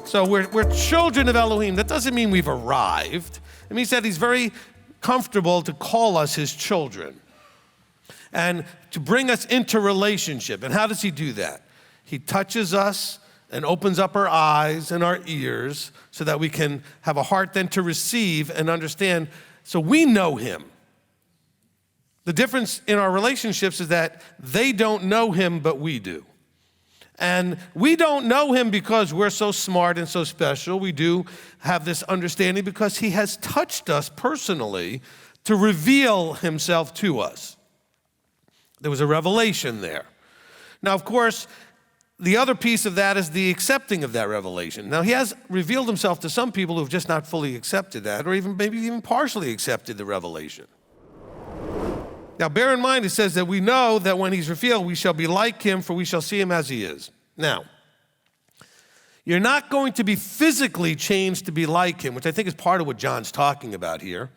So we're children of Elohim. That doesn't mean we've arrived. It means that he's very comfortable to call us his children and to bring us into relationship. And how does he do that? He touches us and opens up our eyes and our ears so that we can have a heart then to receive and understand. So we know him. The difference in our relationships is that they don't know him, but we do. And we don't know him because we're so smart and so special. We do have this understanding because he has touched us personally to reveal himself to us. There was a revelation there. Now, of course, the other piece of that is the accepting of that revelation. Now, he has revealed himself to some people who have just not fully accepted that, or maybe even partially accepted the revelation. Now, bear in mind, it says that we know that when he's revealed, we shall be like him, for we shall see him as he is. Now, you're not going to be physically changed to be like him, which I think is part of what John's talking about here,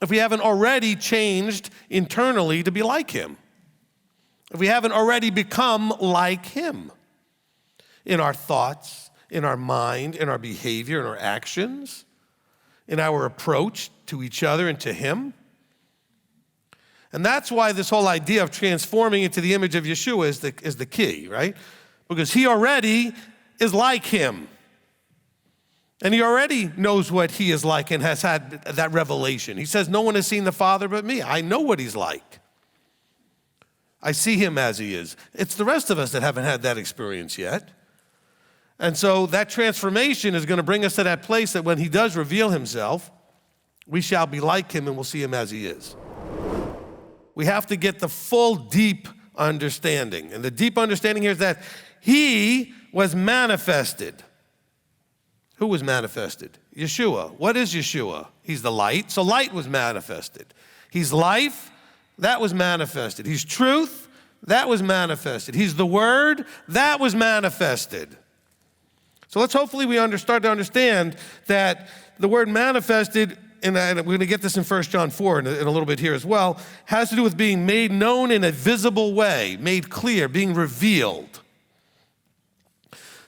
if we haven't already changed internally to be like him. If we haven't already become like him in our thoughts, in our mind, in our behavior, in our actions, in our approach to each other and to him. And that's why this whole idea of transforming into the image of Yeshua is the key, right? Because he already is like him. And he already knows what he is like and has had that revelation. He says, no one has seen the Father but me. I know what he's like. I see him as he is. It's the rest of us that haven't had that experience yet. And so that transformation is going to bring us to that place that when he does reveal himself, we shall be like him and we'll see him as he is. We have to get the full deep understanding. And the deep understanding here is that he was manifested. Who was manifested? Yeshua. What is Yeshua? He's the light. So light was manifested. He's life. That was manifested. He's truth. That was manifested. He's the word. That was manifested. So let's hopefully we start to understand that the word manifested, and we're going to get this in 1 John 4 in a little bit here as well, has to do with being made known in a visible way, made clear, being revealed.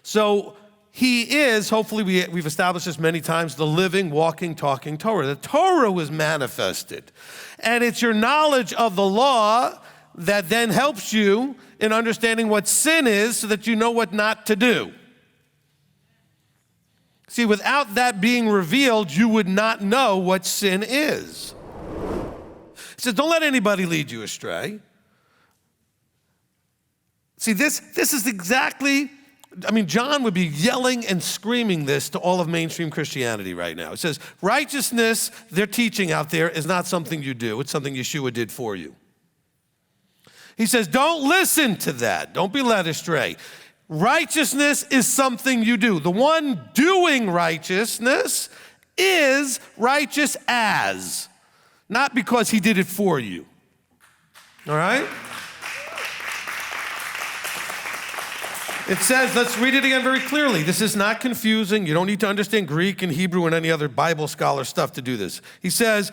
So he is, hopefully we've established this many times, the living, walking, talking Torah. The Torah was manifested. And it's your knowledge of the law that then helps you in understanding what sin is so that you know what not to do. See, without that being revealed, you would not know what sin is. He says, don't let anybody lead you astray. See, this is exactly, John would be yelling and screaming this to all of mainstream Christianity right now. It says, righteousness, their teaching out there, is not something you do. It's something Yeshua did for you. He says, don't listen to that. Don't be led astray. Righteousness is something you do. The one doing righteousness is righteous as, not because he did it for you. All right? It says, let's read it again very clearly. This is not confusing. You don't need to understand Greek and Hebrew and any other Bible scholar stuff to do this. He says,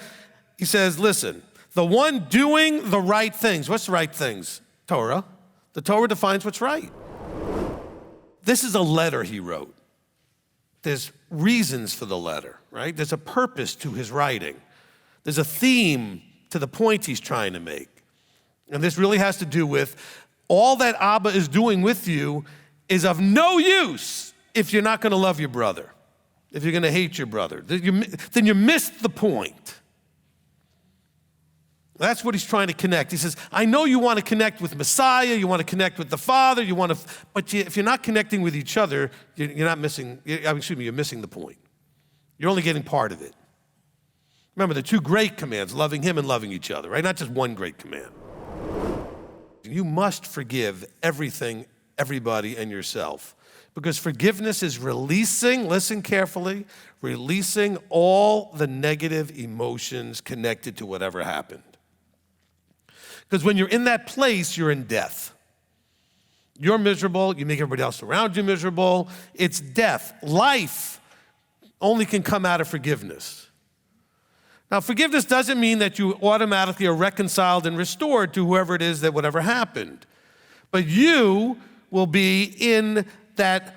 listen, the one doing the right things. What's the right things? Torah. The Torah defines what's right. This is a letter he wrote. There's reasons for the letter, right? There's a purpose to his writing. There's a theme to the point he's trying to make. And this really has to do with all that Abba is doing with you is of no use if you're not going to love your brother, if you're going to hate your brother. Then you missed the point. That's what he's trying to connect. He says, I know you want to connect with Messiah, you want to connect with the Father, but if you're not connecting with each other, you're missing the point. You're only getting part of it. Remember, the two great commands, loving him and loving each other, right? Not just one great command. You must forgive everything, everybody, and yourself. Because forgiveness is releasing, listen carefully, releasing all the negative emotions connected to whatever happened. Because when you're in that place, you're in death. You're miserable, you make everybody else around you miserable. It's death. Life only can come out of forgiveness. Now, forgiveness doesn't mean that you automatically are reconciled and restored to whoever it is that whatever happened. But you will be in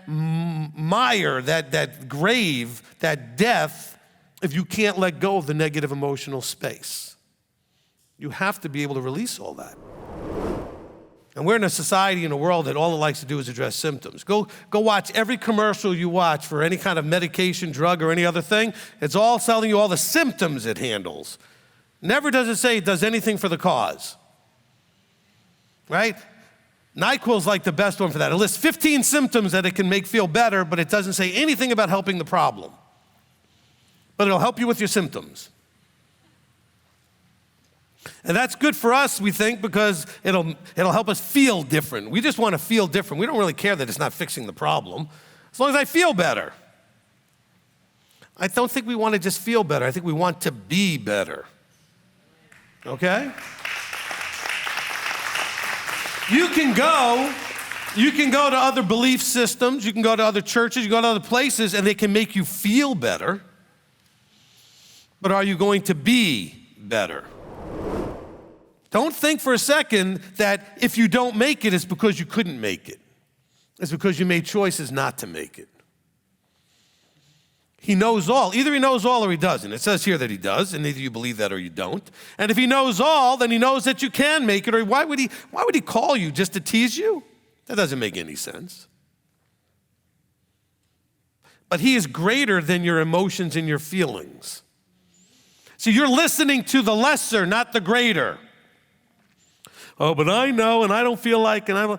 mire, that grave, that death, if you can't let go of the negative emotional space. You have to be able to release all that. And we're in a society, in a world that all it likes to do is address symptoms. Go watch every commercial you watch for any kind of medication, drug, or any other thing. It's all telling you all the symptoms it handles. Never does it say it does anything for the cause. Right? NyQuil's like the best one for that. It lists 15 symptoms that it can make feel better, but it doesn't say anything about helping the problem. But it'll help you with your symptoms. And that's good for us, we think, because it'll help us feel different. We just want to feel different. We don't really care that it's not fixing the problem, as long as I feel better. I don't think we want to just feel better. I think we want to be better. Okay? You can go to other belief systems, you can go to other churches, you can go to other places, and they can make you feel better. But are you going to be better? Don't think for a second that if you don't make it, it's because you couldn't make it. It's because you made choices not to make it. He knows all. Either he knows all or he doesn't. It says here that he does, and either you believe that or you don't. And if he knows all, then he knows that you can make it, or why would he call you just to tease you? That doesn't make any sense. But he is greater than your emotions and your feelings. So you're listening to the lesser, not the greater. Oh, but I know, and I don't feel like, and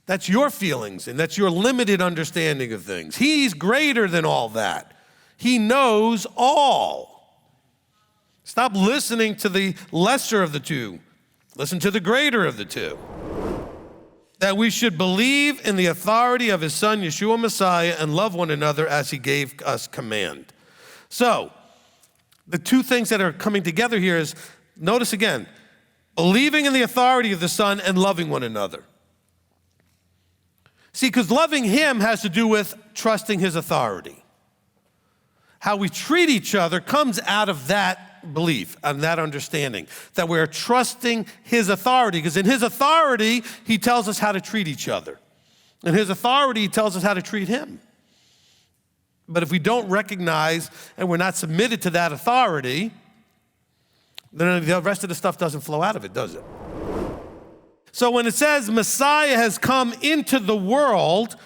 that's your feelings, and that's your limited understanding of things. He's greater than all that. He knows all. Stop listening to the lesser of the two. Listen to the greater of the two. That we should believe in the authority of his son, Yeshua Messiah, and love one another as he gave us command. So, the two things that are coming together here is, notice again, believing in the authority of the Son and loving one another. See, because loving him has to do with trusting his authority. How we treat each other comes out of that belief and that understanding, that we're trusting his authority, because in his authority, he tells us how to treat each other. In his authority, he tells us how to treat him. But if we don't recognize and we're not submitted to that authority, then the rest of the stuff doesn't flow out of it, does it? So when it says Messiah has come into the world,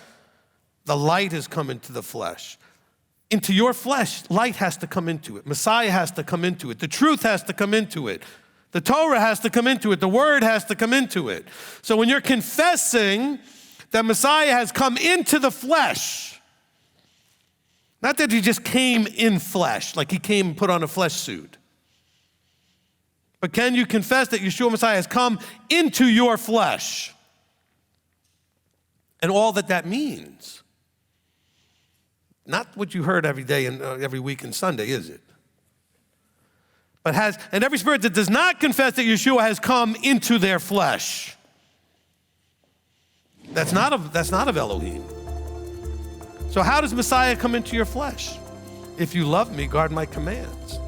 the light has come into the flesh. Into your flesh, light has to come into it. Messiah has to come into it. The truth has to come into it. The Torah has to come into it. The word has to come into it. So when you're confessing that Messiah has come into the flesh, not that he just came in flesh, like he came and put on a flesh suit. But can you confess that Yeshua Messiah has come into your flesh? And all that means. Not what you heard every day and every week and Sunday, is it? But and every spirit that does not confess that Yeshua has come into their flesh, that's not of Elohim. So how does Messiah come into your flesh? If you love me, guard my commands.